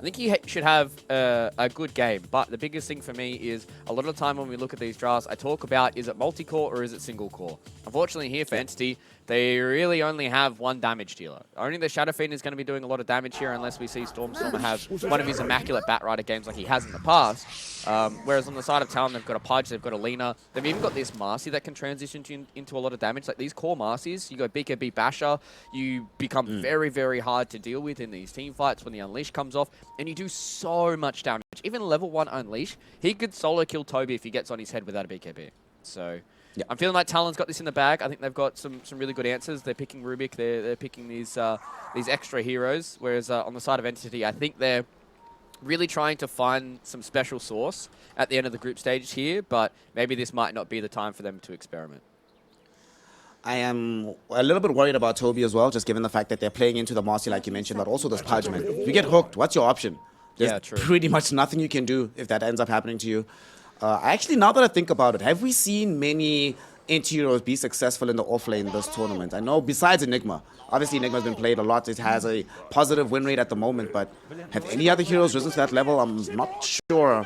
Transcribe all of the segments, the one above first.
think he should have a good game. But the biggest thing for me is a lot of the time when we look at these drafts, I talk about, is it multi-core or is it single core? Unfortunately here for Entity, they really only have one damage dealer. Only the Shadow Fiend is going to be doing a lot of damage here unless we see Stormstormer have one of his immaculate Batrider games like he has in the past. Whereas on the side of Talon, they've got a Pudge, they've got a Lina. They've even got this Marcy that can transition into a lot of damage. Like these core Marcys, you go BKB Basher, you become very, very hard to deal with in these team fights when the Unleash comes off, and you do so much damage. Even level 1 Unleash, he could solo kill Toby if he gets on his head without a BKB. So... yeah. I'm feeling like Talon's got this in the bag. I think they've got some really good answers. They're picking Rubik. They're picking these extra heroes. Whereas on the side of Entity, I think they're really trying to find some special sauce at the end of the group stage here. But maybe this might not be the time for them to experiment. I am a little bit worried about Toby as well, just given the fact that they're playing into the Marcy, like you mentioned, but also this Pudge, man. If you get hooked, what's your option? There's pretty much nothing you can do if that ends up happening to you. Actually, now that I think about it, have we seen many anti-heroes be successful in the offlane this tournament? I know besides Enigma, obviously Enigma's been played a lot. It has a positive win rate at the moment, but have any other heroes risen to that level? I'm not sure.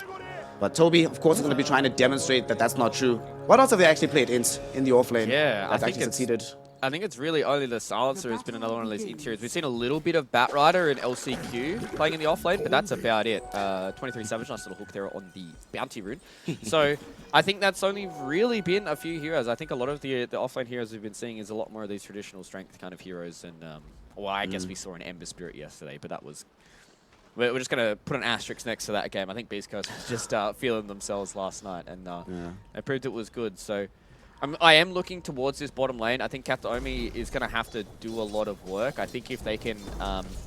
But Toby, of course, is going to be trying to demonstrate that that's not true. What else have they actually played in the offlane? Yeah, that's actually succeeded. I think it's really only the Silencer who's been another one of these interiors. We've seen a little bit of Batrider and LCQ playing in the offlane, but that's about it. 23 Savage, nice little hook there on the bounty rune. So I think that's only really been a few heroes. I think a lot of the offlane heroes we've been seeing is a lot more of these traditional strength kind of heroes. And well, I guess we saw an Ember Spirit yesterday, but that was... We're just going to put an asterisk next to that game. I think beastcoast was just feeling themselves last night, and they proved it was good. So... I am looking towards this bottom lane. I think Kataomi is going to have to do a lot of work. I think if they can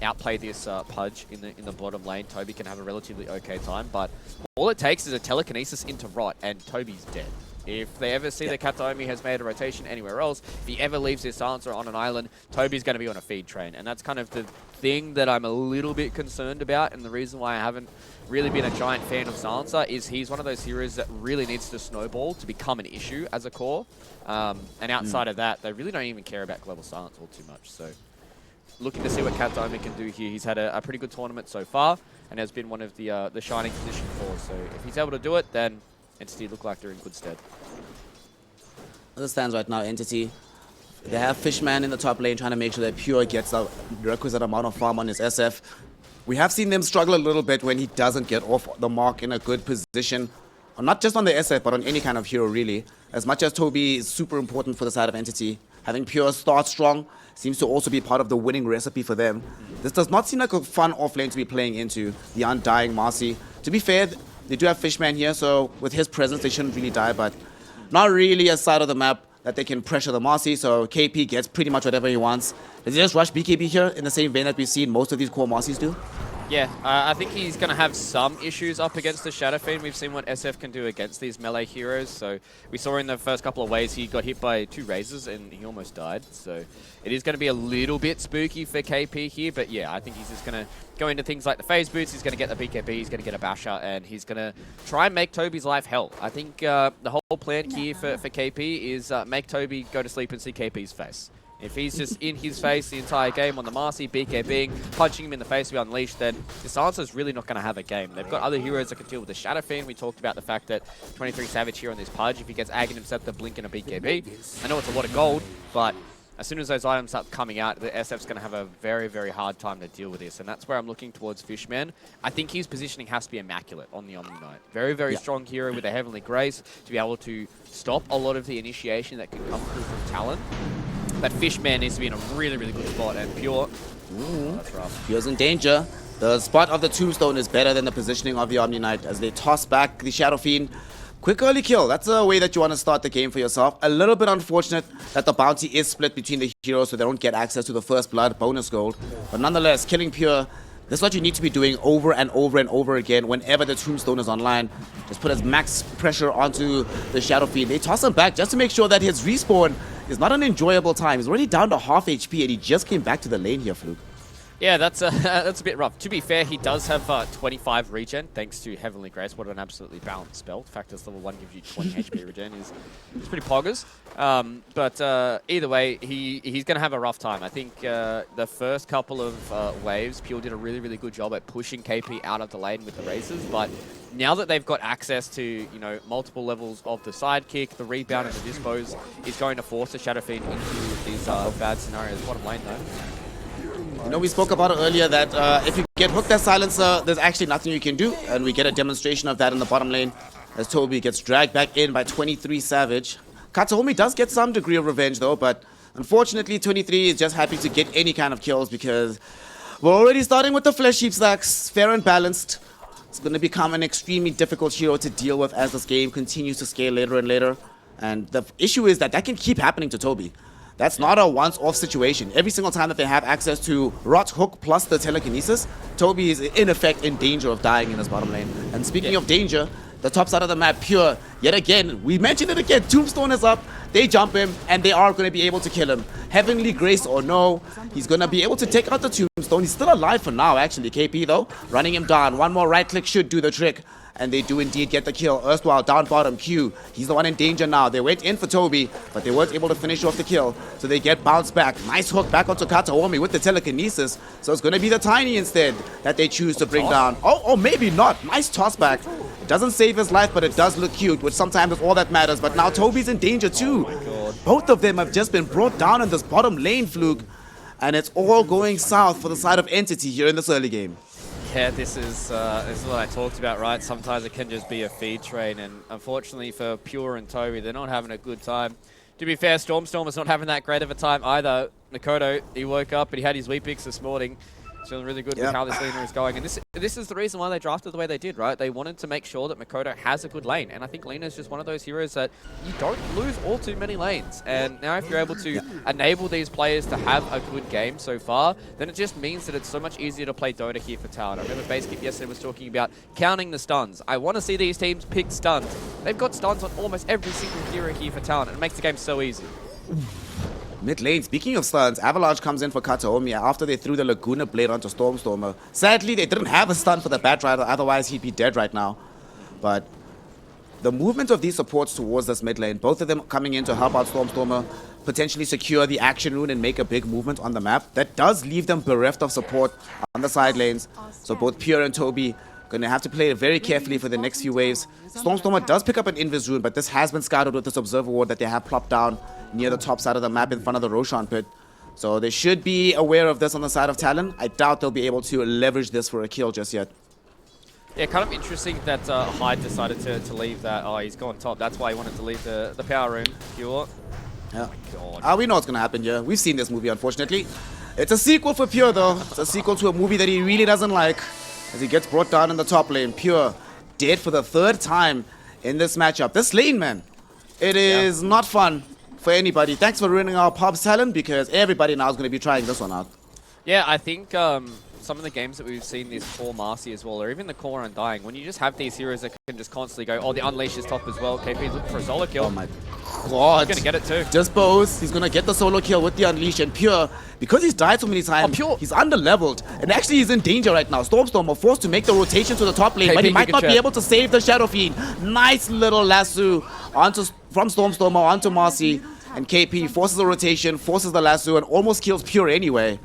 outplay this Pudge in the bottom lane, Toby can have a relatively okay time. But all it takes is a telekinesis into Rot, and Toby's dead. If they ever see that Kataomi has made a rotation anywhere else, if he ever leaves his Silencer on an island, Toby's going to be on a feed train. And that's kind of the thing that I'm a little bit concerned about, and the reason why I haven't really been a giant fan of Silencer is he's one of those heroes that really needs to snowball to become an issue as a core. And outside of that, they really don't even care about Global Silence all too much. So looking to see what Kataomi can do here. He's had a pretty good tournament so far and has been one of the shining position fours. So if he's able to do it, then Entity look like they're in good stead. As it stands right now, Entity, they have Fishman in the top lane trying to make sure that Pure gets a requisite amount of farm on his SF. We have seen them struggle a little bit when he doesn't get off the mark in a good position. Not just on the SF, but on any kind of hero, really. As much as Toby is super important for the side of Entity, having Pure start strong seems to also be part of the winning recipe for them. This does not seem like a fun offlane to be playing into, the Undying Marcy. To be fair, they do have Fishman here, so with his presence, they shouldn't really die, but not really a side of the map that they can pressure the Marcy, so KP gets pretty much whatever he wants. Does he just rush BKB here in the same vein that we've seen most of these core Marcys do? Yeah, I think he's going to have some issues up against the Shadow Fiend. We've seen what SF can do against these melee heroes. So we saw in the first couple of waves he got hit by 2 razors and he almost died. So it is going to be a little bit spooky for KP here. But yeah, I think he's just going to go into things like the phase boots. He's going to get the BKB. He's going to get a basher. And he's going to try and make Toby's life hell. I think the whole plan here for KP is make Toby go to sleep and see KP's face. If he's just in his face the entire game on the Marcy, BKBing, punching him in the face to be unleashed, then the Silencer's really not going to have a game. They've got other heroes that can deal with the Shadow Fiend. We talked about the fact that 23 Savage here on this Pudge, if he gets Ag in himself, the Blink and a BKB. I know it's a lot of gold, but as soon as those items start coming out, the SF's going to have a very, very hard time to deal with this. And that's where I'm looking towards Fishman. I think his positioning has to be immaculate on the Omni Knight. Very, very strong hero with a Heavenly Grace to be able to stop a lot of the initiation that can come through from Talon. But Fishman needs to be in a really, really good spot, and Pure, that's rough. Pure's in danger. The spot of the Tombstone is better than the positioning of the Omni Knight as they toss back the Shadow Fiend. Quick early kill, that's a way that you want to start the game for yourself. A little bit unfortunate that the bounty is split between the heroes so they don't get access to the first blood bonus gold. But nonetheless, killing Pure, this is what you need to be doing over and over and over again whenever the Tombstone is online. Just put as max pressure onto the Shadow Fiend. They toss him back just to make sure that his respawn is not an enjoyable time. He's already down to half HP and he just came back to the lane here, Fluke. Yeah, that's a bit rough. To be fair, he does have 25 regen, thanks to Heavenly Grace. What an absolutely balanced spell. The fact that level 1 gives you 20 HP regen is pretty poggers. But either way, he's going to have a rough time. I think the first couple of waves, Pure did a really, really good job at pushing KP out of the lane with the races, but now that they've got access to, you know, multiple levels of the sidekick, the rebound and the dispos is going to force the Shadow Fiend into these bad scenarios. Bottom lane, though. You know, we spoke about it earlier that if you get hooked as Silencer, there's actually nothing you can do. And we get a demonstration of that in the bottom lane as Toby gets dragged back in by 23 Savage. Kataomi does get some degree of revenge though, but unfortunately 23 is just happy to get any kind of kills because we're already starting with the Flesh Heap stacks, fair and balanced. It's going to become an extremely difficult hero to deal with as this game continues to scale later and later. And the issue is that can keep happening to Toby. That's not a once-off situation. Every single time that they have access to Rot, Hook, plus the telekinesis, Toby is in effect in danger of dying in his bottom lane. And speaking of danger, the top side of the map, Pure, yet again, we mentioned it again, Tombstone is up, they jump him, and they are going to be able to kill him. Heavenly Grace or no, he's going to be able to take out the Tombstone. He's still alive for now, actually, KP though, running him down. One more right click should do the trick. And they do indeed get the kill. Erstwhile down bottom, Q. He's the one in danger now. They went in for Toby, but they weren't able to finish off the kill. So they get bounced back. Nice hook back onto Kataomi with the telekinesis. So it's going to be the Tiny instead that they choose to bring down. Oh, maybe not. Nice toss back. It doesn't save his life, but it does look cute, which sometimes is all that matters. But now Toby's in danger too. Both of them have just been brought down in this bottom lane, Fluke. And it's all going south for the side of Entity here in this early game. Yeah, this is what I talked about, right? Sometimes it can just be a feed train, and unfortunately for Pure and Toby, they're not having a good time. To be fair, Stormstorm is not having that great of a time either. Makoto, he woke up and he had his wheat picks this morning. Feeling really good with how this laner is going. And this is the reason why they drafted the way they did, right? They wanted to make sure that Makoto has a good lane. And I think Lina is just one of those heroes that you don't lose all too many lanes. And now if you're able to enable these players to have a good game so far, then it just means that it's so much easier to play Dota here for Talon. I remember Baseskip yesterday was talking about counting the stuns. I want to see these teams pick stuns. They've got stuns on almost every single hero here for Talon. And it makes the game so easy. Mid lane, speaking of stuns, Avalanche comes in for Kataomi after they threw the Laguna Blade onto Stormstormer. Sadly, they didn't have a stun for the Batrider, otherwise he'd be dead right now. But the movement of these supports towards this mid lane, both of them coming in to help out Stormstormer, potentially secure the action rune and make a big movement on the map, that does leave them bereft of support on the side lanes. So both Pure and Toby going to have to play it very carefully for the next few waves. Stormstormer does pick up an Invis rune, but this has been scouted with this Observer Ward that they have plopped down near the top side of the map in front of the Roshan pit. So they should be aware of this on the side of Talon. I doubt they'll be able to leverage this for a kill just yet. Yeah, kind of interesting that Hyde decided to leave that. Oh, he's gone top. That's why he wanted to leave the power room. Pure. Yeah. Oh my God. We know what's going to happen here. We've seen this movie, unfortunately. It's a sequel for Pure, though. It's a sequel to a movie that he really doesn't like, as he gets brought down in the top lane. Pure dead for the third time in this matchup. This lane, man, it is not fun for anybody. Thanks for ruining our pub's talent, because everybody now is going to be trying this one out. Yeah, I think some of the games that we've seen this core Marcy as well, or even the core Undying, when you just have these heroes that can just constantly go, oh, the Unleash is top as well. KP's looking for a solo kill. Oh my God. He's going to get it too. Dispose. He's going to get the solo kill with the Unleash, and Pure, because he's died so many times, he's under-leveled. And actually he's in danger right now. Stormstormer forced to make the rotation to the top lane, but he might not be able to save the Shadow Fiend. Nice little lasso from Stormstormer onto Marcy. And KP forces a rotation, forces the lasso, and almost kills Pure anyway.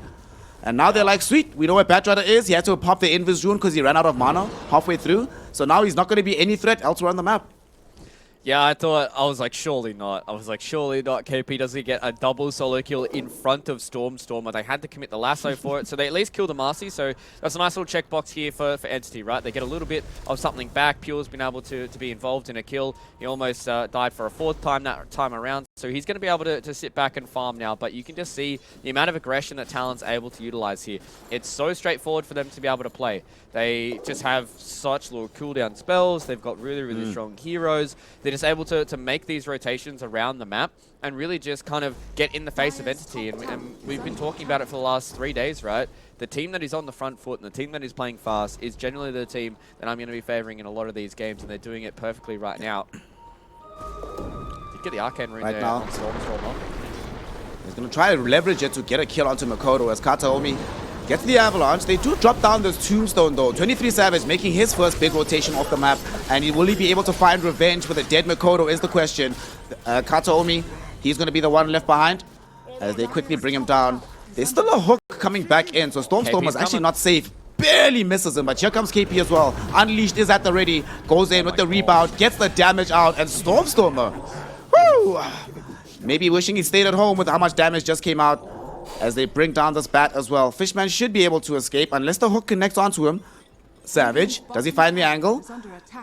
And now they're like, sweet, we know where Batrider is. He had to pop the Invis rune because he ran out of mana halfway through. So now he's not going to be any threat elsewhere on the map. Yeah, I was like, surely not. I was like, surely not. KP doesn't get a double solo kill in front of Stormstormer. They had to commit the lasso for it, so they at least killed the Marcy. So that's a nice little checkbox here for Entity, right? They get a little bit of something back. Pure's been able to be involved in a kill. He almost died for a fourth time that time around. So he's going to be able to sit back and farm now. But you can just see the amount of aggression that Talon's able to utilize here. It's so straightforward for them to be able to play. They just have such low cooldown spells. They've got really, really strong heroes. They're just able to make these rotations around the map and really just kind of get in the face of Entity. And we've been talking about it for the last 3 days, right? The team that is on the front foot and the team that is playing fast is generally the team that I'm going to be favoring in a lot of these games, and they're doing it perfectly right now. Did get the Arcane Rune there on Stormstormer. He's going to try to leverage it to get a kill onto Makoto, as Kataomi Gets the Avalanche. They do drop down this Tombstone though. 23 Savage making his first big rotation off the map. And will he be able to find revenge with a dead Mikoto is the question. Kataomi, he's going to be the one left behind as they quickly bring him down. There's still a hook coming back in, so Stormstormer's actually not safe. Barely misses him, but here comes KP as well. Unleashed is at the ready. Goes in with the rebound, gets the damage out, and Stormstormer. Woo! Maybe wishing he stayed at home with how much damage just came out as they bring down this bat as well. Fishman should be able to escape unless the hook connects onto him. Savage, does he find the angle?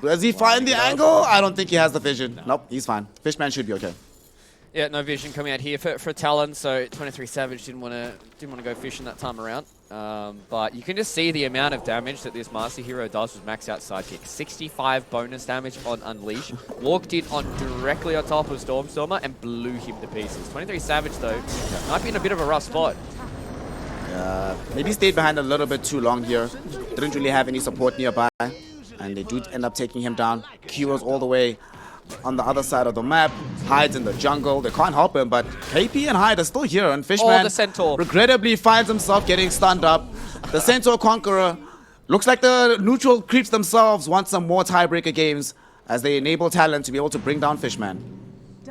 Does he find the angle? I don't think he has the vision. Nope, he's fine. Fishman should be okay. Yeah, no vision coming out here for Talon, so 23 Savage didn't want to go fishing that time around. But you can just see the amount of damage that this Master Hero does with max out sidekick. 65 bonus damage on Unleash. Walked in directly on top of Stormstormer and blew him to pieces. 23 Savage though might be in a bit of a rough spot. Maybe stayed behind a little bit too long here. Didn't really have any support nearby, and they do end up taking him down. Kyro's all the way on the other side of the map, hides in the jungle. They can't help him, but KP and Hyde are still here, and Fishman the Centaur regrettably finds himself getting stunned up. The Centaur Conqueror looks like the neutral creeps themselves want some more tiebreaker games as they enable Talon to be able to bring down Fishman.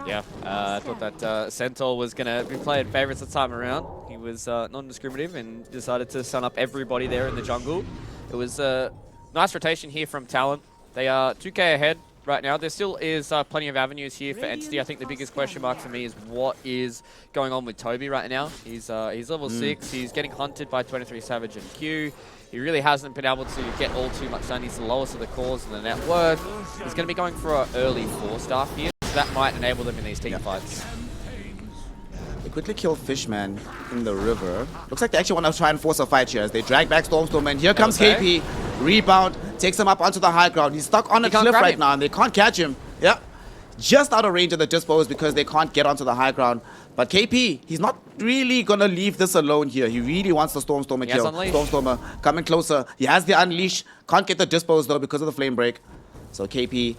Yeah, I thought that Centaur was going to be playing favorites this time around. He was non-discriminative and decided to stun up everybody there in the jungle. It was a nice rotation here from Talon. They are 2k ahead right now. There still is plenty of avenues here for Entity. I think the biggest question mark for me is what is going on with Toby right now. He's level 6. He's getting hunted by 23 Savage and Q. He really hasn't been able to get all too much done. He's the lowest of the cores in the network. He's going to be going for an early 4-star here. So that might enable them in these team fights. They quickly kill Fishman in the river. Looks like they actually want to try and force a fight here as they drag back Stormstorm, and here comes KP. Rebound, takes him up onto the high ground. He's stuck on a cliff right now and they can't catch him. Yep. Just out of range of the dispos because they can't get onto the high ground. But KP, he's not really going to leave this alone here. He really wants the Stormstormer kill. Stormstormer coming closer. He has the Unleash. Can't get the dispos though because of the flame break. So KP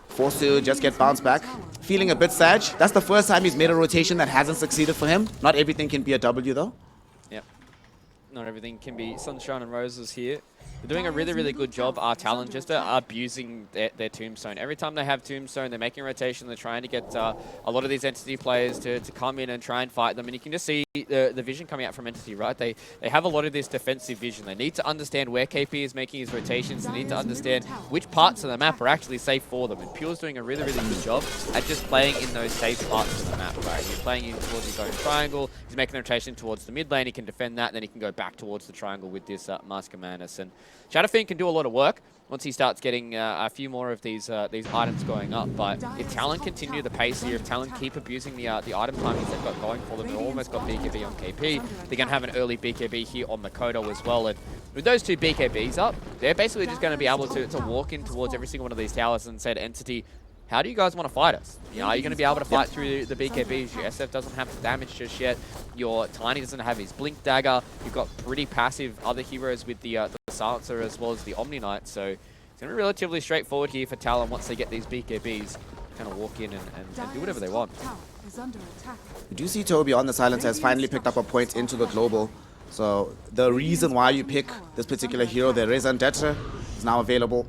forced to just get bounced back. Feeling a bit sad. That's the first time he's made a rotation that hasn't succeeded for him. Not everything can be a W though. Yep. Not everything can be sunshine and roses here. They're doing a really, really good job. Our Talon just abusing their Tombstone. Every time they have Tombstone, they're making rotation. They're trying to get a lot of these Entity players to come in and try and fight them. And you can just see the vision coming out from Entity, right? They have a lot of this defensive vision. They need to understand where KP is making his rotations. They need to understand which parts of the map are actually safe for them. And Pure's doing a really, really good job at just playing in those safe parts of the map, right? He's playing in towards his own triangle. He's making the rotation towards the mid lane. He can defend that. And then he can go back towards the triangle with this Mask of Madness. And Shadowfiend can do a lot of work once he starts getting a few more of these items going up. But if Talon continue the pace here, if Talon keep abusing the item timings they've got going for them, they've almost got BKB on KP. They're going to have an early BKB here on Mikoto as well. And with those two BKBs up, they're basically just going to be able to walk in towards every single one of these towers and say to Entity, how do you guys want to fight us? You know, are you going to be able to fight through the BKBs? Your SF doesn't have the damage just yet. Your Tiny doesn't have his Blink Dagger. You've got pretty passive other heroes with the Silencer as well as the Omni Knight. So it's going to be relatively straightforward here for Talon once they get these BKBs. Kind of walk in and do whatever they want. We do see Toby on the Silencer has finally picked up a point into the global. So the reason why you pick this particular hero, the Resandetta, is now available.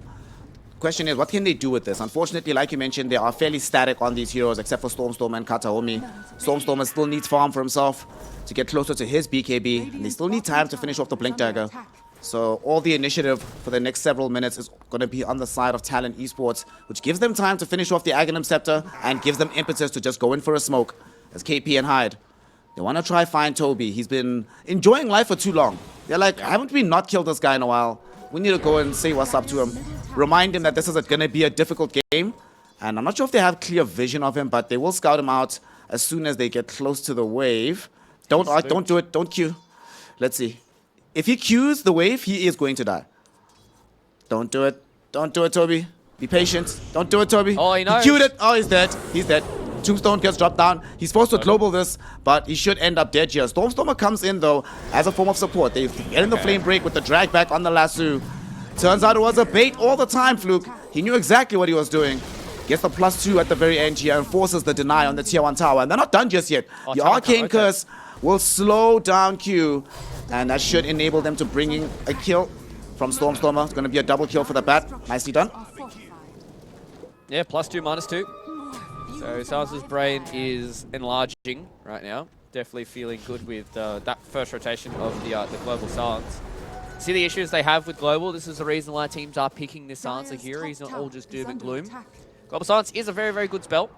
Question is, what can they do with this? Unfortunately, like you mentioned, they are fairly static on these heroes except for Stormstormer and Kataomi. Stormstormer still needs farm for himself to get closer to his BKB, and they still need time to finish off the Blink Dagger. So all the initiative for the next several minutes is going to be on the side of Talon Esports, which gives them time to finish off the Aghanim Scepter and gives them impetus to just go in for a smoke as KP and Hyde. They want to try find Toby. He's been enjoying life for too long. They're like, haven't we not killed this guy in a while? We need to go and say what's up to him. Remind him that this is going to be a difficult game. And I'm not sure if they have clear vision of him, but they will scout him out as soon as they get close to the wave. Don't do it. Don't queue. Let's see. If he queues the wave, he is going to die. Don't do it. Don't do it, Toby. Be patient. Don't do it, Toby. Oh, he knows. He queued it. Oh, he's dead. He's dead. Tombstone gets dropped down. He's supposed to global this, but he should end up dead here. Stormstormer comes in, though, as a form of support. They get in the flame break with the drag back on the lasso. Turns out it was a bait all the time, Fluke. He knew exactly what he was doing. Gets the +2 at the very end here and forces the deny on the tier 1 tower. And they're not done just yet. The Arcane Curse will slow down Q. And that should enable them to bring in a kill from Stormstormer. It's going to be a double kill for the bat. Nicely done. Yeah, +2, -2. So Silence's brain is enlarging right now. Definitely feeling good with that first rotation of the Global Silence. See the issues they have with Global? This is the reason why teams are picking this Silencer here. He's not all just doom and gloom. Global Silence is a very, very good spell.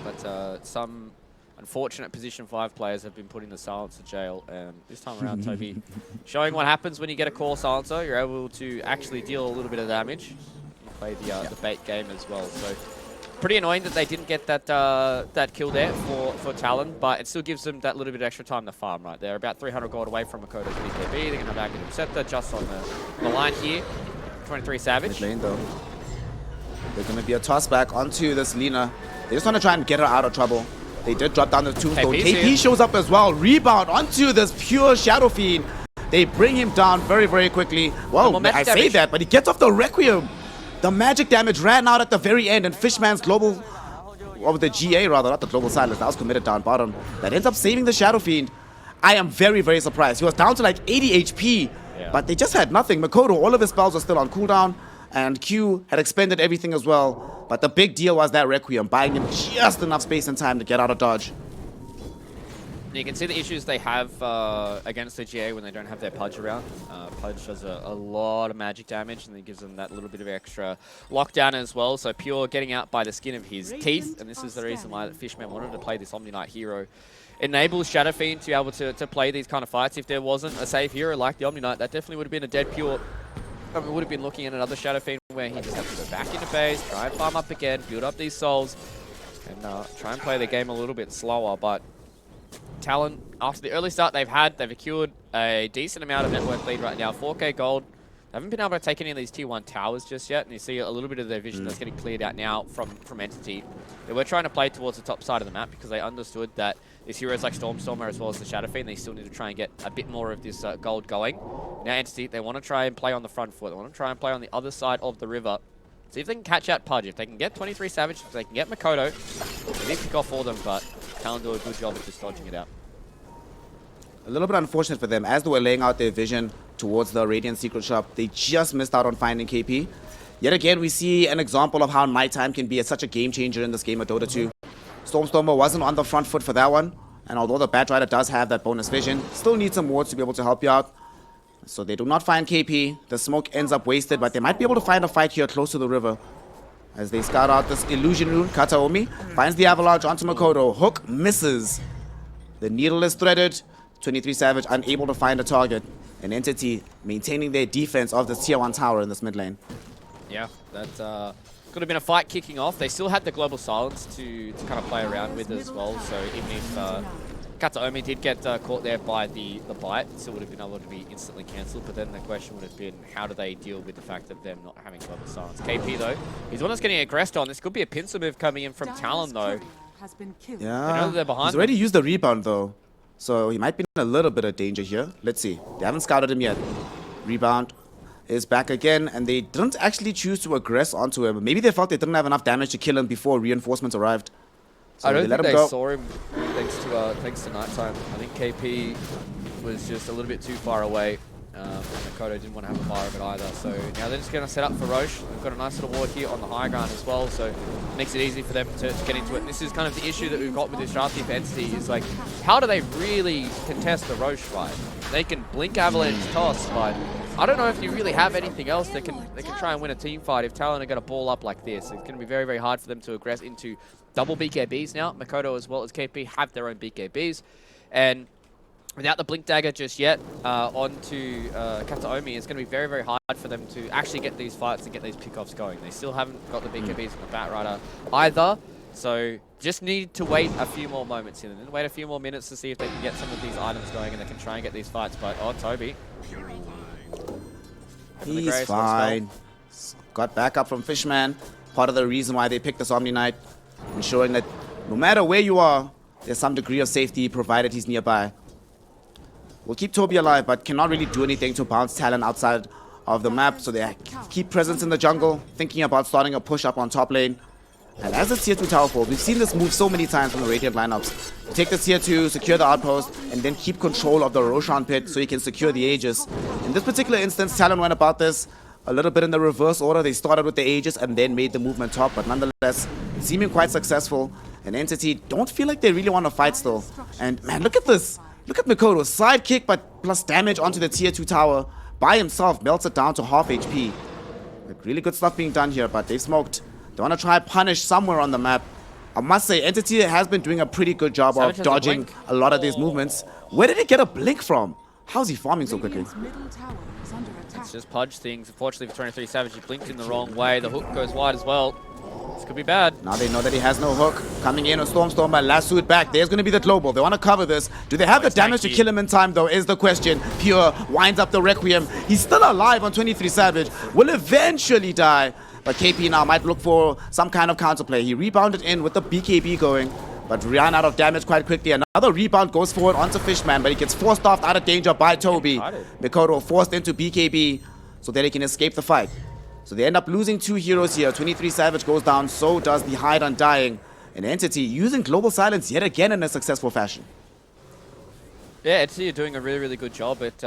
But some unfortunate position 5 players have been putting the Silencer jail. And this time around, Toby, showing what happens when you get a core Silencer. You're able to actually deal a little bit of damage. You play the bait game as well. So pretty annoying that they didn't get that that kill there for Talon, but it still gives them that little bit of extra time to farm right there. About 300 gold away from Makoto's BKB. They're going to have Awaken Scepter just on the line here. 23 Savage. Mid lane though. They're going to be a toss back onto this Lina. They just want to try and get her out of trouble. They did drop down the tombstone. KP shows up as well. Rebound onto this pure Shadow Fiend. They bring him down very, very quickly. Whoa, I say that, but he gets off the Requiem. The magic damage ran out at the very end, and Fishman's global, or the GA rather, not the global silence, that was committed down bottom. That ends up saving the Shadow Fiend. I am very, very surprised. He was down to like 80 HP, but they just had nothing. Makoto, all of his spells were still on cooldown, and Q had expended everything as well. But the big deal was that Requiem, buying him just enough space and time to get out of dodge. You can see the issues they have against the GA when they don't have their Pudge around. Pudge does a lot of magic damage, and it gives them that little bit of extra lockdown as well. So Pure getting out by the skin of his teeth, and this is the reason why that Fishman wanted to play this Omni Knight hero. Enables Shadow Fiend to be able to play these kind of fights. If there wasn't a safe hero like the Omni Knight, that definitely would have been a dead Pure. We would have been looking at another Shadow Fiend where he just has to go back into base, try and farm up again, build up these souls, and try and play the game a little bit slower. But Talon, after the early start they've accrued a decent amount of net worth lead right now, 4k gold. They haven't been able to take any of these tier 1 towers just yet, and you see a little bit of their vision that's getting cleared out now from Entity. They were trying to play towards the top side of the map because they understood that these heroes like Stormstormer as well as the Shadow Fiend, they still need to try and get a bit more of this gold going. Now Entity, they want to try and play on the front foot. They want to try and play on the other side of the river. See if they can catch out Pudge. If they can get 23 Savage, if they can get Makoto, they need to pick off for them, but Talon do a good job of just dodging it out. A little bit unfortunate for them. As they were laying out their vision towards the Radiant Secret Shop, they just missed out on finding KP. Yet again, we see an example of how nighttime can be such a game changer in this game of Dota 2. Stormstormer wasn't on the front foot for that one, and although the Batrider does have that bonus vision, still needs some wards to be able to help you out. So they do not find KP. The smoke ends up wasted, but they might be able to find a fight here close to the river. As they scout out this illusion rune, Kataomi finds the avalanche onto Makoto. Hook misses. The needle is threaded. 23 Savage unable to find a target. An Entity maintaining their defense of the tier 1 tower in this mid lane. Yeah, that could have been a fight kicking off. They still had the Global Silence to kind of play around with as well. So even if Kataomi did get caught there by the bite, it still would have been able to be instantly cancelled. But then the question would have been, how do they deal with the fact of them not having Global Silence? KP though, he's one that's getting aggressed on. This could be a pincer move coming in from Talon though. Yeah, they're behind he's already used the rebound though. So he might be in a little bit of danger here. Let's see. They haven't scouted him yet. Rebound is back again, and they didn't actually choose to aggress onto him. Maybe they felt they didn't have enough damage to kill him before reinforcements arrived. So I don't think they go. saw him thanks to nighttime. I think KP was just a little bit too far away. Makoto didn't want to have a fire of it either. So now they're just going to set up for Roche. They've got a nice little ward here on the high ground as well, so it makes it easy for them to get into it. And this is kind of the issue that we've got with this Sharptooth Entity is like, how do they really contest the Roche fight? They can blink Avalanche toss, but I don't know if you really have anything else that can try and win a team fight if Talon are going to ball up like this. It's going to be very, very hard for them to aggress into double BKBs now. Makoto as well as KP have their own BKBs, and without the Blink Dagger just yet onto Kataomi, it's going to be very, very hard for them to actually get these fights and get these pickoffs going. They still haven't got the BKBs from the Batrider either, so just need to wait a few more moments here and then wait a few more minutes to see if they can get some of these items going and they can try and get these fights. But, oh, Toby. He's fine. Got back up from Fishman. Part of the reason why they picked this Omni Knight, ensuring that no matter where you are, there's some degree of safety provided he's nearby. Will keep Toby alive, but cannot really do anything to bounce Talon outside of the map. So they keep presence in the jungle, thinking about starting a push up on top lane. And as the tier 2 tower falls, we've seen this move so many times from the Radiant lineups. You take the tier 2, secure the outpost, and then keep control of the Roshan pit so you can secure the Aegis. In this particular instance, Talon went about this a little bit in the reverse order. They started with the Aegis and then made the movement top, but nonetheless, seeming quite successful. And Entity don't feel like they really want to fight still. And man, look at this. Look at Mikoto. Side kick, but plus damage onto the tier 2 tower. By himself, melts it down to half HP. Like, really good stuff being done here, but they've smoked. They want to try punish somewhere on the map. I must say, Entity has been doing a pretty good job of dodging a lot of these movements. Where did he get a blink from? How's he farming so quickly? It's just Pudge things. Unfortunately for 23 Savage, he blinked in the wrong way. The hook goes wide as well. This could be bad. Now they know that he has no hook. Coming in on Stormstormer, lassoed back. There's going to be the global. They want to cover this. Do they have the damage to kill him in time, though, is the question. Pure winds up the Requiem. He's still alive on 23 Savage. Will eventually die. But KP now might look for some kind of counterplay. He rebounded in with the BKB going, but ran out of damage quite quickly. Another rebound goes forward onto Fishman, but he gets forced off out of danger by Toby. Mikoto forced into BKB so that he can escape the fight. So they end up losing 2 heroes here. 23 Savage goes down, so does the Hide Undying. An Entity using Global Silence yet again in a successful fashion. Yeah, Entity are doing a really, really good job at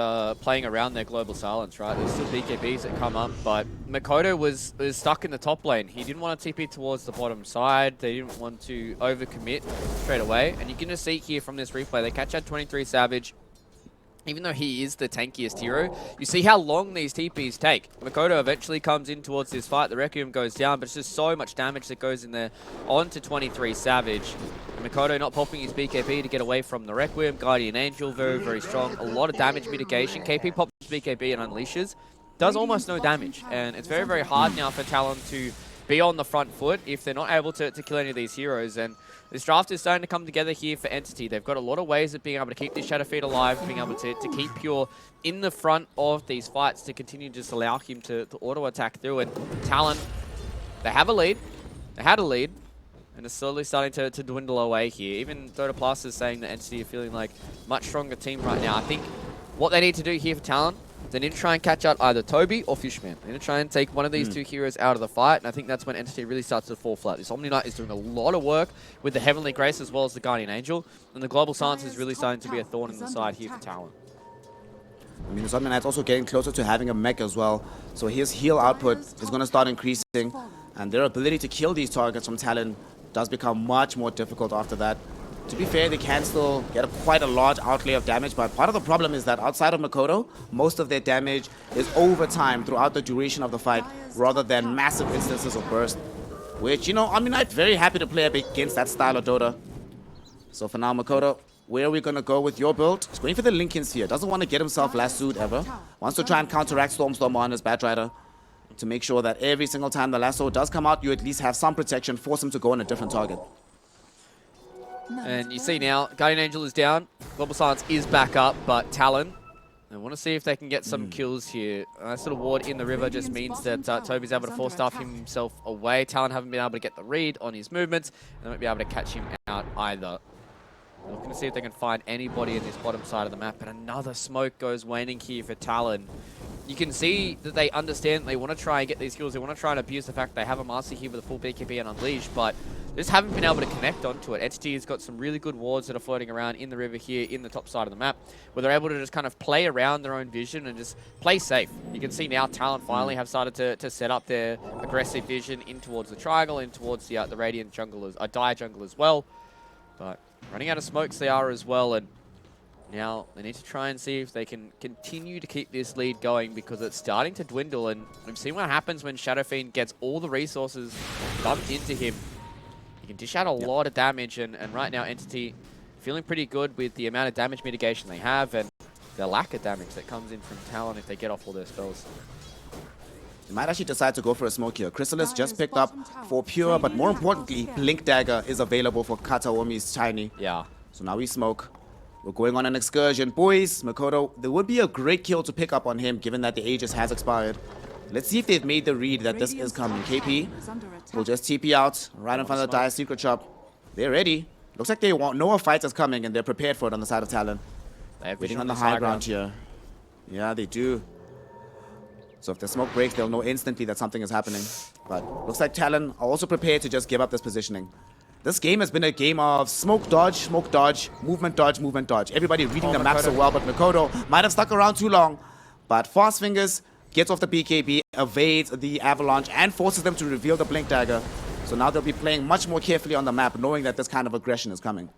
playing around their Global Silence, right? There's still BKBs that come up, but Mikoto was stuck in the top lane. He didn't want to TP towards the bottom side. They didn't want to overcommit straight away. And you're going to see here from this replay, they catch out 23 Savage. Even though he is the tankiest hero, you see how long these TPs take. Mikoto eventually comes in towards this fight. The Requiem goes down, but it's just so much damage that goes in there onto 23 Savage. Mikoto not popping his BKB to get away from the Requiem. Guardian Angel, very, very strong. A lot of damage mitigation. KP pops his BKB and unleashes. Does almost no damage. And it's very, very hard now for Talon to be on the front foot if they're not able to kill any of these heroes. And this draft is starting to come together here for Entity. They've got a lot of ways of being able to keep this Shadow Feet alive, being able to keep Pure in the front of these fights to continue to just allow him to auto-attack through. And Talon, they have a lead. They had a lead. And it's slowly starting to dwindle away here. Even Dota Plus is saying that Entity are feeling like a much stronger team right now. I think what they need to do here for Talon, they need to try and catch out either Toby or Fishman. They need to try and take one of these two heroes out of the fight, and I think that's when Entity really starts to fall flat. This Omni Knight is doing a lot of work with the Heavenly Grace as well as the Guardian Angel, and the Global Silence is really starting to be a thorn in the side here for Talon. I mean, the Omni Knight's also getting closer to having a mech as well, so his heal output is going to start increasing, and their ability to kill these targets from Talon does become much more difficult after that. To be fair, they can still get quite a large outlay of damage, but part of the problem is that outside of Mikoto, most of their damage is over time throughout the duration of the fight, rather than massive instances of burst. Which, you know, Omni Knight very happy to play against that style of Dota. So for now, Mikoto, where are we going to go with your build? He's going for the Lincoln Sphere. Doesn't want to get himself lassoed ever. Wants to try and counteract Stormstormer on his Batrider to make sure that every single time the lasso does come out, you at least have some protection, force him to go on a different target. And you see now, Guardian Angel is down. Global Silence is back up, but Talon, I want to see if they can get some kills here. A nice little ward in the river just means that Toby's able to force staff himself away. Talon haven't been able to get the read on his movements. They won't be able to catch him out either. Looking to see if they can find anybody in this bottom side of the map. But another smoke goes waning here for Talon. You can see that they understand they want to try and get these kills. They want to try and abuse the fact they have a Master here with a full BKB and Unleash, but they just haven't been able to connect onto it. Entity has got some really good wards that are floating around in the river here in the top side of the map, where they're able to just kind of play around their own vision and just play safe. You can see now Talon finally have started to set up their aggressive vision in towards the triangle, in towards the Radiant jungle, Dire jungle as well. But running out of smokes they are as well, and now they need to try and see if they can continue to keep this lead going, because it's starting to dwindle, and we've seen what happens when Shadow Fiend gets all the resources dumped into him. He can dish out a lot of damage, and right now Entity feeling pretty good with the amount of damage mitigation they have and the lack of damage that comes in from Talon if they get off all their spells. They might actually decide to go for a smoke here. Chrysalis just picked up for Pure, but more importantly, Blink Dagger is available for Kataomi's Tiny. Yeah. So now we smoke. We're going on an excursion. Boys, Mikoto, there would be a great kill to pick up on him, given that the Aegis has expired. Let's see if they've made the read that this is coming. KP will just TP out right in front of the Dire Secret Shop. They're ready. Looks like they know a fight is coming, and they're prepared for it on the side of Talon. Waiting on the high ground here. Yeah, they do. So if the smoke breaks, they'll know instantly that something is happening. But looks like Talon are also prepared to just give up this positioning. This game has been a game of smoke dodge, movement dodge, movement dodge. Everybody reading the map so well, but Mikoto might have stuck around too long. But Fast Fingers gets off the BKB, evades the avalanche, and forces them to reveal the Blink Dagger. So now they'll be playing much more carefully on the map, knowing that this kind of aggression is coming.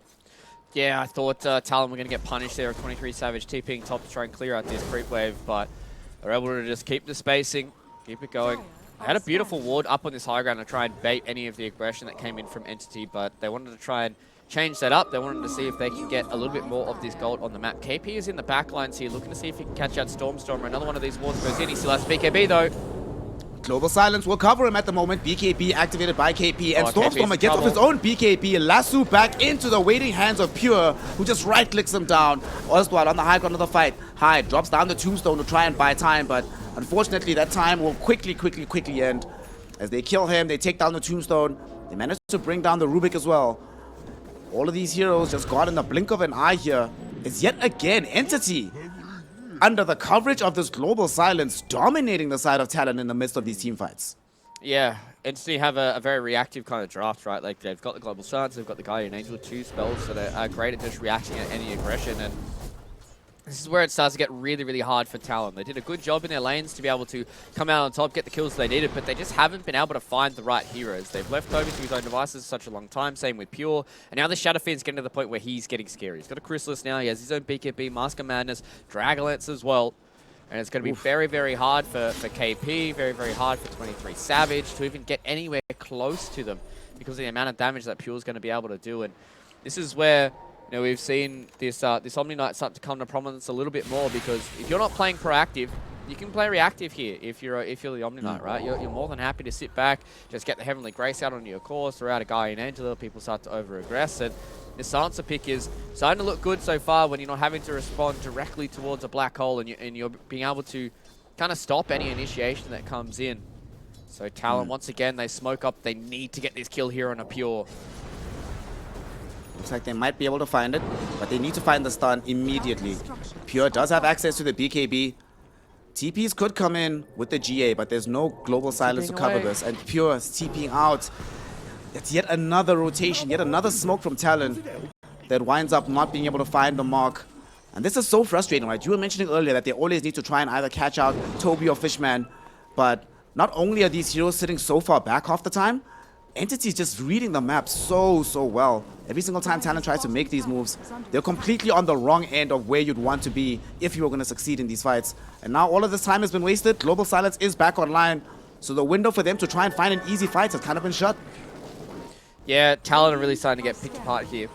Yeah, I thought Talon were going to get punished there with 23 Savage TPing top to try and clear out this creep wave, but they're able to just keep the spacing, keep it going. They had a beautiful ward up on this high ground to try and bait any of the aggression that came in from Entity, but they wanted to try and change that up. They wanted to see if they could get a little bit more of this gold on the map. KP is in the back lines here, looking to see if he can catch out Stormstormer. Another one of these wards goes in. He still has BKB though. Global Silence will cover him at the moment. BKB activated by KP, and Stormstormer gets off his own BKB. Lasso back into the waiting hands of Pure, who just right-clicks him down. Oswald on the high ground of the fight. Hyde drops down the tombstone to try and buy time, but unfortunately that time will quickly end. As they kill him, they take down the tombstone. They manage to bring down the Rubik as well. All of these heroes just got in the blink of an eye here. It's yet again Entity under the coverage of this Global Silence, dominating the side of Talon in the midst of these team fights. Yeah, Entity have a very reactive kind of draft, right? Like, they've got the Global Silence, they've got the Guardian Angel, 2 spells that are great at just reacting at any aggression, and this is where it starts to get really, really hard for Talon. They did a good job in their lanes to be able to come out on top, get the kills they needed, but they just haven't been able to find the right heroes. They've left Toby to his own devices such a long time, same with Pure, and now the Shadow Fiend's getting to the point where he's getting scary. He's got a Chrysalis now, he has his own BKB, Mask of Madness, Dragonlance as well, and it's going to be very, very hard for KP, very, very hard for 23 Savage to even get anywhere close to them because of the amount of damage that Pure's going to be able to do, and this is where we've seen this Omni Knight start to come to prominence a little bit more, because if you're not playing proactive, you can play reactive here if you're the Omni Knight, right? You're more than happy to sit back, just get the Heavenly Grace out onto your course, throw out a Guardian Angel, people start to over-aggress, and the Silencer pick is starting to look good so far when you're not having to respond directly towards a black hole and you're being able to kind of stop any initiation that comes in. So Talon, once again, they smoke up. They need to get this kill here on a Pure. Looks like they might be able to find it, but they need to find the stun immediately. Pure does have access to the BKB. TPs could come in with the GA, but there's no Global Silence to cover this, and Pure is TPing out. It's yet another rotation, yet another smoke from Talon that winds up not being able to find the mark. And this is so frustrating, right? You were mentioning earlier that they always need to try and either catch out Toby or Fishman, but not only are these heroes sitting so far back half the time, Entity's just reading the map so well. Every single time Talon tries to make these moves, they're completely on the wrong end of where you'd want to be if you were going to succeed in these fights. And now all of this time has been wasted. Global Silence is back online, so the window for them to try and find an easy fight has kind of been shut. Yeah, Talon are really starting to get picked apart here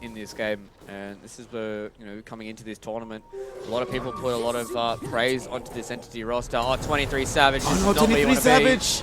in this game. And this is where, coming into this tournament, a lot of people put a lot of praise onto this Entity roster. Oh, 23 Savage. Oh no, 23 Savage!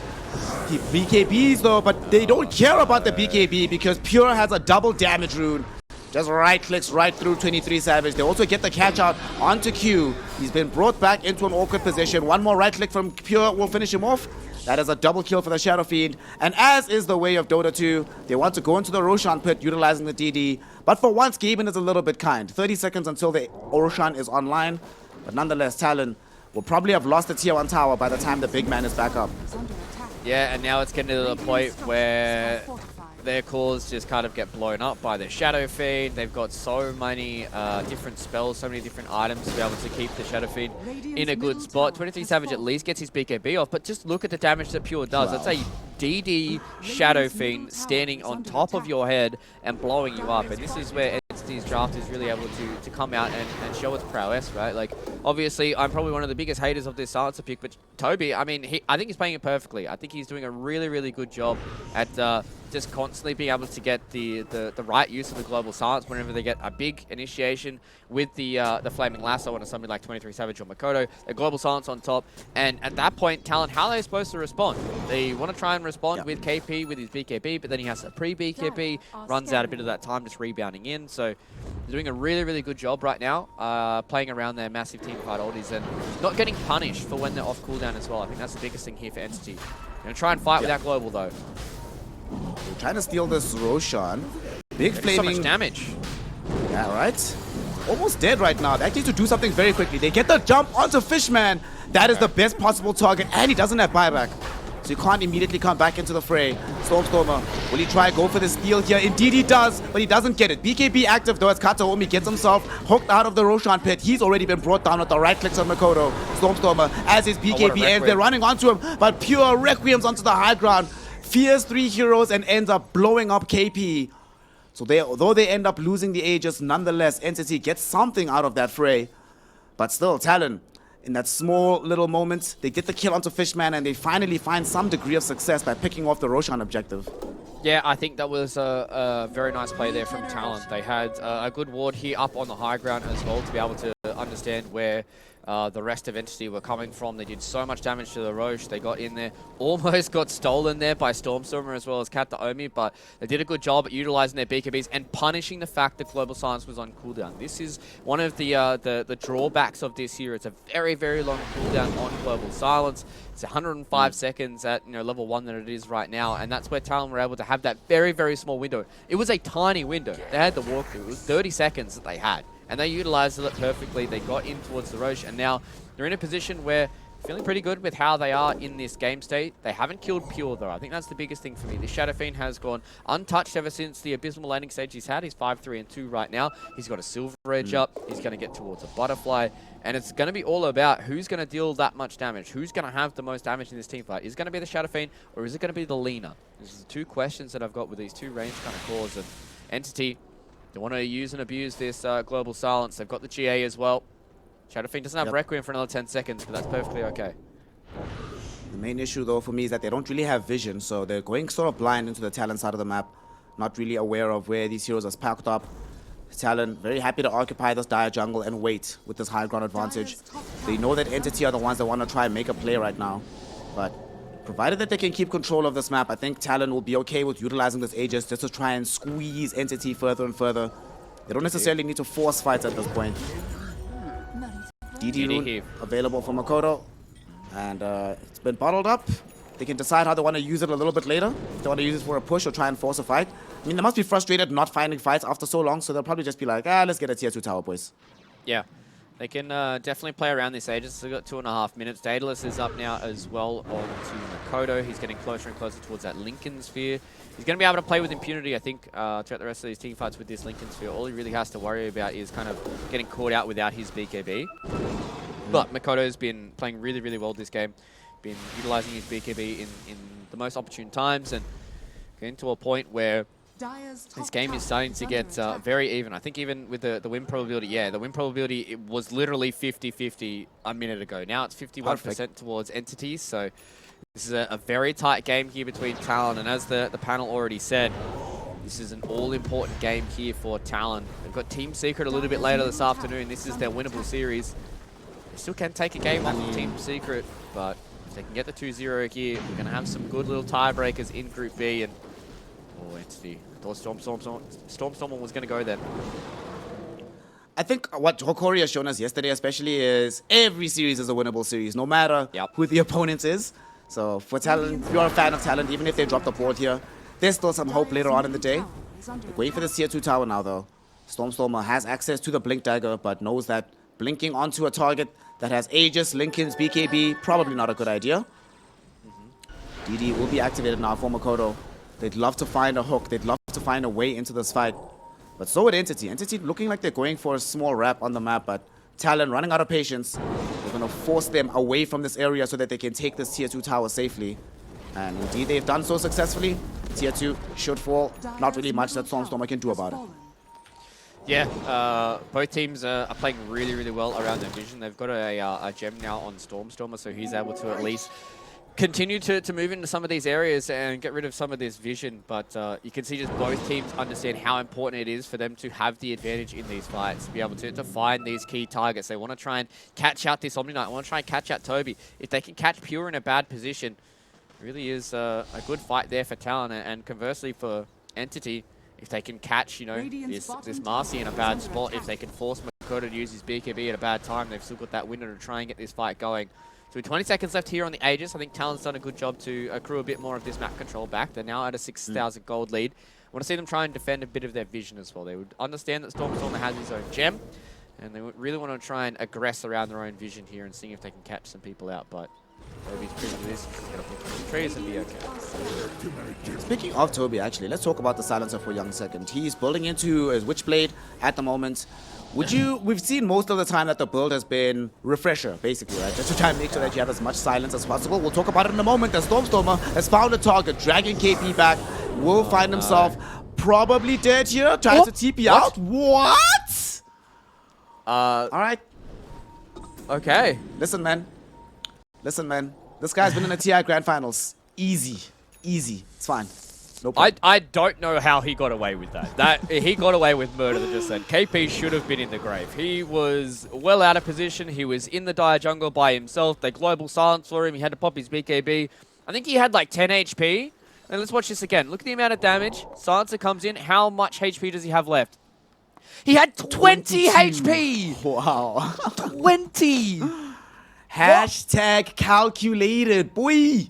He BKBs though, but they don't care about the BKB because Pure has a double damage rune. Just right-clicks right through 23 Savage. They also get the catch-out onto Q. He's been brought back into an awkward position. One more right-click from Pure will finish him off. That is a double kill for the Shadow Fiend. And as is the way of Dota 2, they want to go into the Roshan pit utilizing the DD. But for once, Gaimin is a little bit kind. 30 seconds until the Roshan is online. But nonetheless, Talon will probably have lost the tier 1 tower by the time the big man is back up. Yeah, and now it's getting to the point where their cores just kind of get blown up by the Shadow Fiend. They've got so many different spells, so many different items to be able to keep the Shadow Fiend in a good spot. 23 Savage at least gets his BKB off, but just look at the damage that Pure does. Wow. That's a DD Shadow Fiend standing on top of your head and blowing you up. And this is where Entity's draft is really able to come out and show its prowess, right? Like, obviously, I'm probably one of the biggest haters of this Silencer pick, but Toby, I mean, I think he's playing it perfectly. I think he's doing a really, really good job at just constantly being able to get the right use of the Global Silence whenever they get a big initiation with the Flaming Lasso on something like 23 Savage or Mikoto, a Global Silence on top, and at that point, Talon, how are they supposed to respond? They want to try and respond with KP, with his BKB, but then he has to pre-BKB, runs out a bit of that time just rebounding in, so they're doing a really, really good job right now, playing around their massive team fight oldies and not getting punished for when they're off cooldown as well. I think that's the biggest thing here for Entity. Gonna try and fight without Global though. They're trying to steal this Roshan. Big flaming. So much damage. Yeah, right. almost dead right now. They actually need to do something very quickly. They get the jump onto Fishman. That is the best possible target, and he doesn't have buyback. So you can't immediately come back into the fray. Stormstormer, will he try go for the steal here? Indeed he does, but he doesn't get it. BKB active though as Kataomi gets himself hooked out of the Roshan pit. He's already been brought down with the right clicks on Makoto. Stormstormer as his BKB ends, they're running onto him, but pure Requiems onto the high ground. Fears 3 heroes and ends up blowing up KP. So although they end up losing the Aegis, nonetheless, Entity gets something out of that fray. But still, Talon, in that small little moment, they get the kill onto Fishman and they finally find some degree of success by picking off the Roshan objective. Yeah, I think that was a very nice play there from Talon. They had a good ward here up on the high ground as well to be able to understand where the rest of Entity were coming from. They did so much damage to the Roche. They got in there, almost got stolen there by Stormstormer as well as Kataomi, but they did a good job at utilizing their BKBs and punishing the fact that Global Silence was on cooldown. This is one of the drawbacks of this year. It's a very, very long cooldown on Global Silence. It's 105 seconds at level 1 that it is right now, and that's where Talon were able to have that very, very small window. It was a tiny window. They had the walkthrough. It was 30 seconds that they had. And they utilized it perfectly. They got in towards the Roche, and now they're in a position where feeling pretty good with how they are in this game state. They haven't killed Pure, though. I think that's the biggest thing for me. This Shadow Fiend has gone untouched ever since the abysmal landing stage he's had. He's 5-3-2 right now. He's got a Silver Edge up. He's going to get towards a Butterfly. And it's going to be all about who's going to deal that much damage. Who's going to have the most damage in this team fight? Is it going to be the Shadow Fiend, or is it going to be the Lina? These are the two questions that I've got with these two range kind of cores of Entity. They want to use and abuse this Global Silence. They've got the GA as well. Shadow Fiend doesn't have Requiem for another 10 seconds, but that's perfectly okay. The main issue, though, for me is that they don't really have vision, so they're going sort of blind into the Talon side of the map, not really aware of where these heroes are packed up. Talon very happy to occupy this dire jungle and wait with this high ground advantage. They know that Entity are the ones that want to try and make a play right now, but provided that they can keep control of this map, I think Talon will be okay with utilizing this Aegis just to try and squeeze Entity further and further. They don't necessarily need to force fights at this point. DD rune available for Makoto, and it's been bottled up. They can decide how they want to use it a little bit later. If they want to use it for a push or try and force a fight. I mean, they must be frustrated not finding fights after so long, so they'll probably just be like, let's get a tier 2 tower, boys. Yeah. They can definitely play around this Aegis. They've got 2.5 minutes. Daedalus is up now as well on to Makoto. He's getting closer and closer towards that Lincoln Sphere. He's going to be able to play with impunity, I think, throughout the rest of these team fights with this Lincoln Sphere. All he really has to worry about is kind of getting caught out without his BKB. But Makoto's been playing really, really well this game. Been utilizing his BKB in the most opportune times and getting to a point where this game is starting to get very even. I think even with the win probability, the win probability, it was literally 50-50 a minute ago. Now it's 51% towards Entities, so this is a very tight game here between Talon, and as the panel already said, this is an all-important game here for Talon. They've got Team Secret a little bit later this afternoon. This is their winnable series. They still can take a game off of Team Secret, but if they can get the 2-0 here, we're going to have some good little tiebreakers in Group B, and Entity. I thought Stormstormer was going to go then. I think what Hokori has shown us yesterday especially is every series is a winnable series, no matter who the opponent is. So for Talon, if you're a fan of Talon, even if they drop the board here, there's still some hope later on in the day. Wait for the tier 2 tower now, though. Stormstormer has access to the Blink Dagger, but knows that blinking onto a target that has Aegis, Lincoln's, BKB, probably not a good idea. DD will be activated now for Makoto. They'd love to find a hook. They'd love to find a way into this fight. But so would Entity. Entity looking like they're going for a small wrap on the map, but Talon running out of patience. They're going to force them away from this area so that they can take this tier 2 tower safely. And indeed, they've done so successfully. Tier 2 should fall. Not really much that Stormstormer can do about it. Yeah, both teams are playing really, really well around their vision. They've got a gem now on Stormstormer, so he's able to at least continue to move into some of these areas and get rid of some of this vision. But you can see just both teams understand how important it is for them to have the advantage in these fights, to be able to find these key targets. They want to try and catch out this Omni Knight. They want to try and catch out Toby. If they can catch Pure in a bad position, it really is a good fight there for Talon. And conversely for Entity, if they can catch, this Marcy in a bad spot, if they can force Makoto to use his BKB at a bad time, they've still got that window to try and get this fight going. So with 20 seconds left here on the Aegis, I think Talon's done a good job to accrue a bit more of this map control back. They're now at a 6,000 gold lead. I want to see them try and defend a bit of their vision as well. They would understand that Stormstormer has his own gem. And they really want to try and aggress around their own vision here and see if they can catch some people out, but Toby's pretty this. He's going to pick the trees and be okay. Speaking of Toby, actually, let's talk about the silencer for a young second. He's building into his Witchblade at the moment. We've seen most of the time that the build has been refresher, basically, right? Just to try and make sure that you have as much silence as possible. We'll talk about it in a moment. The Stormstormer has found a target, dragging KP back, will find himself probably dead here, tries to TP out. What? All right. Okay. Listen, man. This guy's been in the TI Grand Finals. Easy. It's fine. No problem. I don't know how he got away with that. He got away with murder just then. KP should have been in the grave. He was well out of position. He was in the dire jungle by himself. They global silence for him. He had to pop his BKB. I think he had like 10 HP. And let's watch this again. Look at the amount of damage. Silencer comes in. How much HP does he have left? He had 20 HP! Wow. 20! Hashtag calculated, boy. You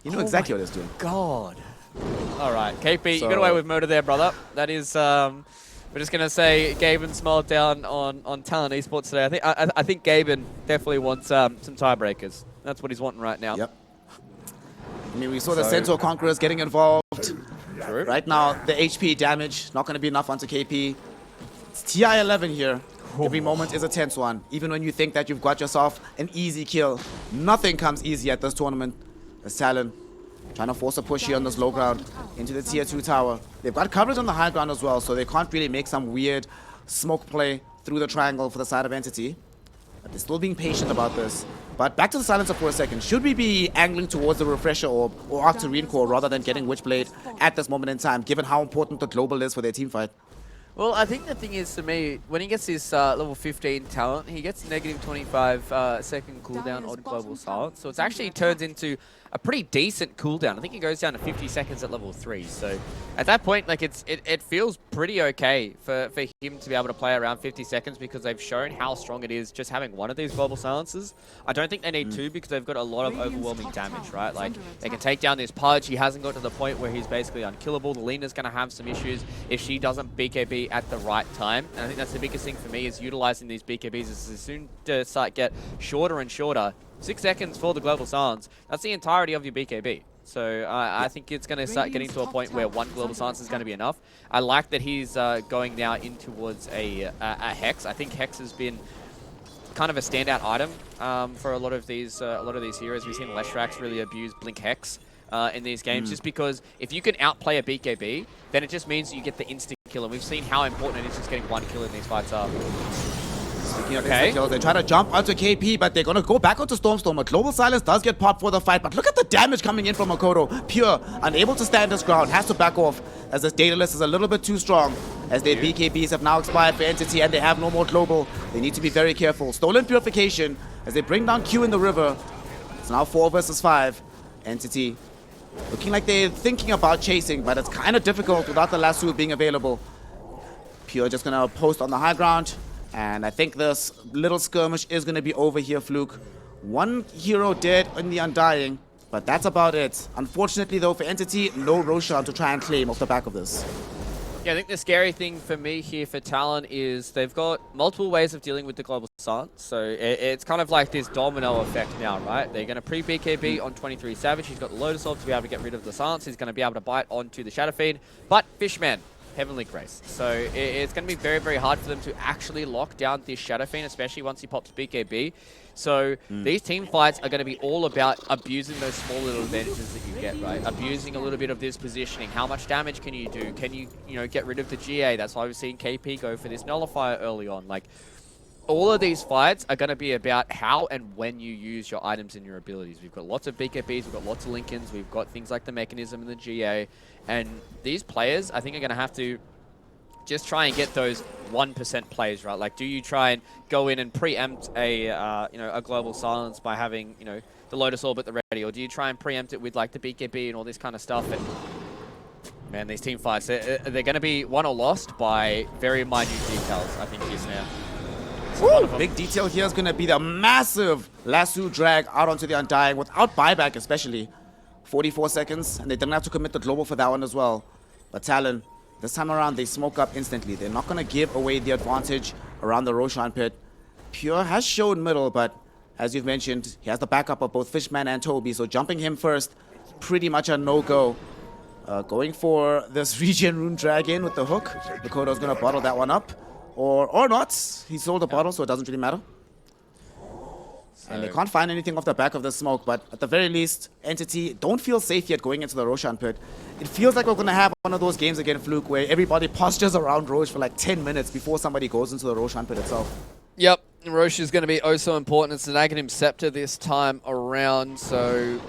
know exactly what he's doing. God. All right, KP, you got away with murder there, brother. That is, we're just gonna say Gaimin smiled down on Talon Esports today. I think Gaimin definitely wants some tiebreakers. That's what he's wanting right now. Yep. I mean, we saw the Centaur Conquerors getting involved. True. Right now, the HP damage not gonna be enough onto KP. It's TI-11 here. Every moment is a tense one. Even when you think that you've got yourself an easy kill, nothing comes easy at this tournament. As Talon trying to force a push here on this low ground into the tier 2 tower. They've got coverage on the high ground as well, so they can't really make some weird smoke play through the triangle for the side of Entity. But they're still being patient about this. But back to the silencer for a second. Should we be angling towards the Refresher Orb or Octarine Core rather than getting Witchblade at this moment in time, given how important the global is for their team fight? Well, I think the thing is, to me, when he gets his level 15 talent, he gets negative 25 second cooldown on Global Silence. So it actually turns into a pretty decent cooldown. I think it goes down to 50 seconds at level 3. So at that point, like it feels pretty okay for him to be able to play around 50 seconds because they've shown how strong it is just having one of these Global Silences. I don't think they need two because they've got a lot of overwhelming damage, right? Like, they can take down this Pudge. He hasn't got to the point where he's basically unkillable. The Lena's going to have some issues if she doesn't BKB at the right time. And I think that's the biggest thing for me is utilizing these BKBs as soon as start get shorter and shorter. 6 seconds for the Global Silence. That's the entirety of your BKB. So I think it's going to start getting to a point where one Global Silence is going to be enough. I like that he's going now in towards a Hex. I think Hex has been kind of a standout item for a lot of these heroes. We've seen Leshrax really abuse Blink Hex in these games, just because if you can outplay a BKB, then it just means you get the instant kill, and we've seen how important it is just getting one kill in these fights are. Okay. They try to jump onto KP, but they're going to go back onto Stormstormer. Global Silence does get popped for the fight, but look at the damage coming in from Makoto. Pure, unable to stand his ground, has to back off as this Daedalus is a little bit too strong, as their BKBs have now expired for Entity and they have no more Global. They need to be very careful. Stolen Purification as they bring down Q in the river. It's now 4 versus 5. Entity looking like they're thinking about chasing, but it's kind of difficult without the lasso being available. Pure just going to post on the high ground. And I think this little skirmish is going to be over here, Fluke. One hero dead in the Undying, but that's about it. Unfortunately, though, for Entity, no Roshan to try and claim off the back of this. Yeah, I think the scary thing for me here for Talon is they've got multiple ways of dealing with the Global Silence. So it's kind of like this domino effect now, right? They're going to pre-BKB on 23 Savage. He's got the Lotus Orb to be able to get rid of the Silence. He's going to be able to bite onto the Shadow Feed. But Fishman, Heavenly Grace. So it's going to be very, very hard for them to actually lock down this Shadow Fiend, especially once he pops BKB. So these team fights are going to be all about abusing those small little advantages that you get, right? Abusing a little bit of this positioning. How much damage can you do? Can you, get rid of the GA? That's why we've seen KP go for this Nullifier early on. Like, all of these fights are going to be about how and when you use your items and your abilities. We've got lots of BKBs, we've got lots of Lincolns, we've got things like the Mechanism and the GA. And these players, I think, are going to have to just try and get those 1% plays, right? Like, do you try and go in and preempt a Global Silence by having, the Lotus Orb at the ready? Or do you try and preempt it with, like, the BKB and all this kind of stuff? And, man, these team fights, they're going to be won or lost by very minute details, I think, is now. Big detail here is going to be the massive lasso drag out onto the Undying without buyback, especially. 44 seconds, and they didn't have to commit the Global for that one as well. But Talon, this time around, they smoke up instantly. They're not going to give away the advantage around the Roshan pit. Pure has shown middle, but as you've mentioned, he has the backup of both Fishman and Toby, so jumping him first, pretty much a no-go. Going for this regen rune dragon with the hook. Makoto's gonna bottle that one up. Or not. He sold the bottle, so it doesn't really matter. And they can't find anything off the back of the smoke, but at the very least, Entity don't feel safe yet going into the Roshan pit. It feels like we're going to have one of those games again, Fluke, where everybody postures around Roche for like 10 minutes before somebody goes into the Roshan pit itself. Yep, Roche is going to be oh so important. It's an Aghanim Scepter this time around, so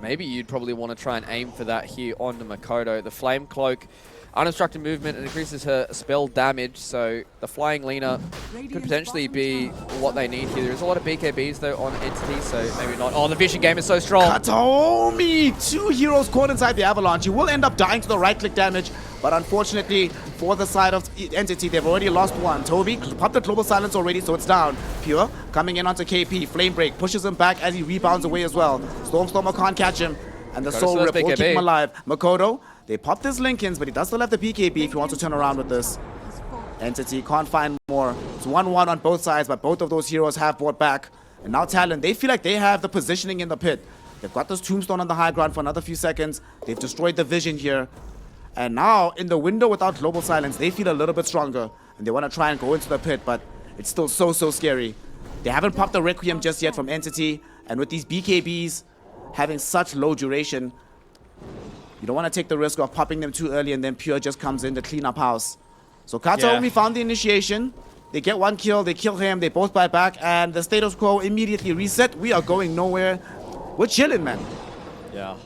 maybe you'd probably want to try and aim for that here onto Makoto. The Flame Cloak, unobstructed movement, and increases her spell damage, so the Flying Lina could potentially be what they need here. There's a lot of BKBs though on Entity, so maybe not. Oh, the Vision game is so strong. Kataomi! 2 heroes caught inside the Avalanche. He will end up dying to the right-click damage, but unfortunately, for the side of Entity, they've already lost one. Toby popped the Global Silence already, so it's down. Pure coming in onto KP. Flame Break pushes him back as he rebounds away as well. Stormstormer can't catch him, and the Soul Rip will keep him alive. Makoto, they popped his Lincolns, but he does still have the BKB if he wants to turn around with this. Entity can't find more. It's 1-1 on both sides, but both of those heroes have brought back. And now Talon, they feel like they have the positioning in the pit. They've got this Tombstone on the high ground for another few seconds. They've destroyed the Vision here. And now, in the window without Global Silence, they feel a little bit stronger. And they want to try and go into the pit, but it's still so scary. They haven't popped the Requiem just yet from Entity. And with these BKBs having such low duration, you don't want to take the risk of popping them too early and then Pure just comes in to clean up house. So Kata only found the initiation. They get one kill, they kill him, they both buy back, and the status quo immediately reset. We are going nowhere. We're chilling, man. Yeah.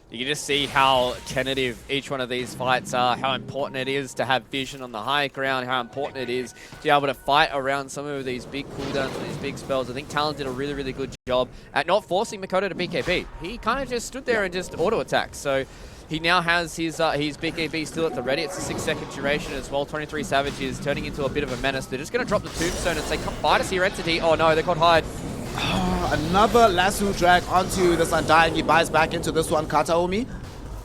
You can just see how tentative each one of these fights are, how important it is to have vision on the high ground, how important it is to be able to fight around some of these big cooldowns and these big spells. I think Talon did a really good job at not forcing Makoto to BKB. He kind of just stood there and just auto-attacked. So he now has his BKB still at the ready. It's a 6-second duration as well. 23 Savage is turning into a bit of a menace. They're just going to drop the Tombstone and say, come fight us here, Entity. Oh no, they got hide. Another lasso drag onto this Undying. He buys back into this one. Kataomi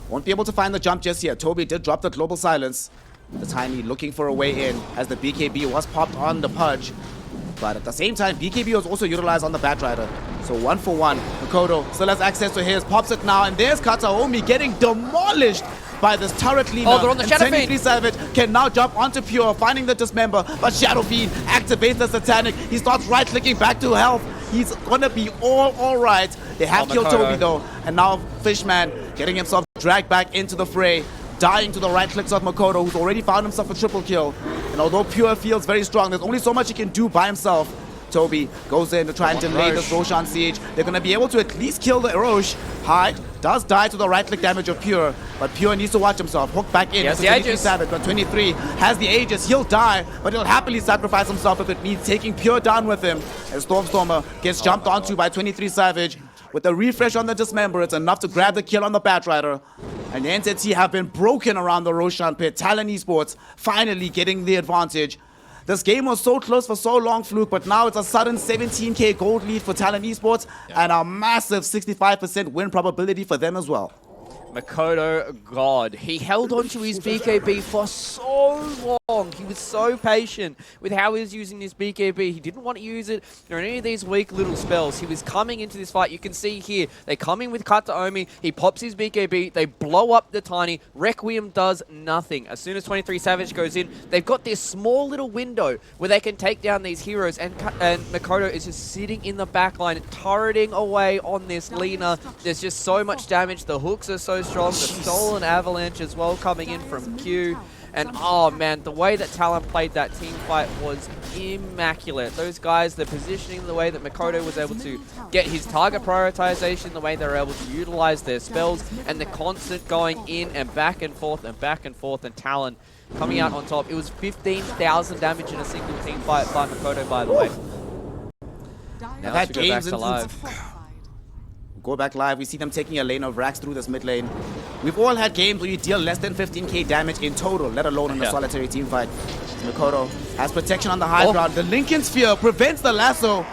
won't be able to find the jump just yet. Toby did drop the Global Silence. The Tiny looking for a way in as the BKB was popped on the Pudge. But at the same time, BKB was also utilized on the Batrider. So 1 for 1. Makoto still has access to his. Pops it now. And there's Kataomi getting demolished by this turret Lina. Oh, they're on the Shadow Fiend. 23 Savage can now jump onto Pure, finding the Dismember. But Shadow Fiend activates the Satanic. He starts right-clicking back to health. He's gonna be all right. They have killed Toby though. And now Fishman getting himself dragged back into the fray. Dying to the right clicks of Makoto, who's already found himself a triple kill. And although Pure feels very strong, there's only so much he can do by himself. Toby goes in to try and delay this Roshan siege. They're going to be able to at least kill the Roche. Hyde does die to the right-click damage of Pure, but Pure needs to watch himself. Hook back in. Yes, the Aegis. Savage, but 23 has the Aegis. He'll die, but he'll happily sacrifice himself if it means taking Pure down with him. And Stormstormer gets jumped onto by 23 Savage. With a refresh on the Dismember, it's enough to grab the kill on the Batrider. And the Entity have been broken around the Roshan pit. Talon Esports finally getting the advantage. This game was so close for so long, Fluke, but now it's a sudden 17k gold lead for Talon Esports and a massive 65% win probability for them as well. Makoto, God, he held on to his BKB for so long. He was so patient with how he was using his BKB. He didn't want to use it during any of these weak little spells. He was coming into this fight. You can see here, they come in with Kataomi. He pops his BKB. They blow up the Tiny. Requiem does nothing. As soon as 23 Savage goes in, they've got this small little window where they can take down these heroes. And Makoto is just sitting in the back line, turreting away on this Lina. There's just so much damage. The hooks are so strong. The stolen avalanche as well coming in from Q. And oh man, the way that Talon played that team fight was immaculate. Those guys, the positioning, the way that Makoto was able to get his target prioritization, the way they were able to utilize their spells, and the constant going in and back and forth and back and forth, and Talon coming out on top. It was 15,000 damage in a single team fight by Makoto, by the way. Now that game's go back live, we see them taking a lane of racks through this mid lane. We've all had games where you deal less than 15k damage in total, let alone in a solitary team fight. Makoto has protection on the high ground. The Lincoln Sphere prevents the lasso,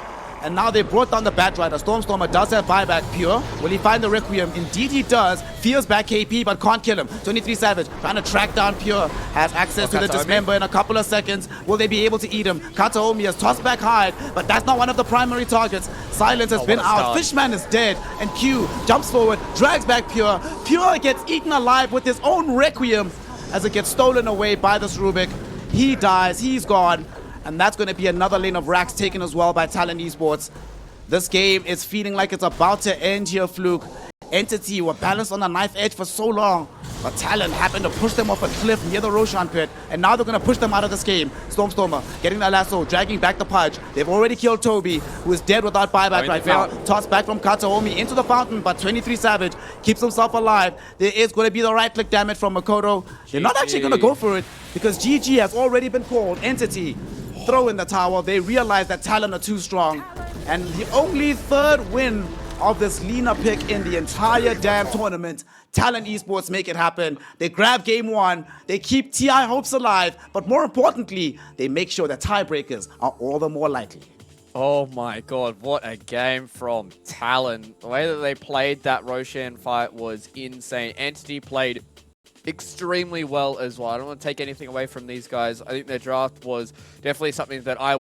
And now they brought down the Batrider. Stormstormer does have buyback. Pure, will he find the Requiem? Indeed he does. Fears back KP, but can't kill him. 23 Savage trying to track down Pure. Has access to the Dismember in a couple of seconds. Will they be able to eat him? Kataomi has tossed back Hyde, but that's not one of the primary targets. Silence has been out. Fishman is dead. And Q jumps forward, drags back Pure. Pure gets eaten alive with his own Requiem as it gets stolen away by this Rubik. He dies, he's gone. And that's going to be another lane of racks taken as well by Talon Esports. This game is feeling like it's about to end here, Fluke. Entity were balanced on the knife edge for so long, but Talon happened to push them off a cliff near the Roshan pit, and now they're going to push them out of this game. Stormstormer getting the lasso, dragging back the Pudge. They've already killed Toby, who is dead without buyback right now. Tossed back from Kataomi into the fountain, but 23 Savage keeps himself alive. There is going to be the right-click damage from Makoto. They're not actually going to go for it, because GG has already been called. Entity throw in the tower. They realize that Talon are too strong, and the only third win of this Lina pick in the entire damn tournament. Talon Esports make it happen. They grab game one. They keep TI hopes alive, but more importantly, they make sure that tiebreakers are all the more likely. Oh my god, what a game from Talon. The way that they played that Roshan fight was insane. Entity played extremely well as well. I don't want to take anything away from these guys. I think their draft was definitely something that I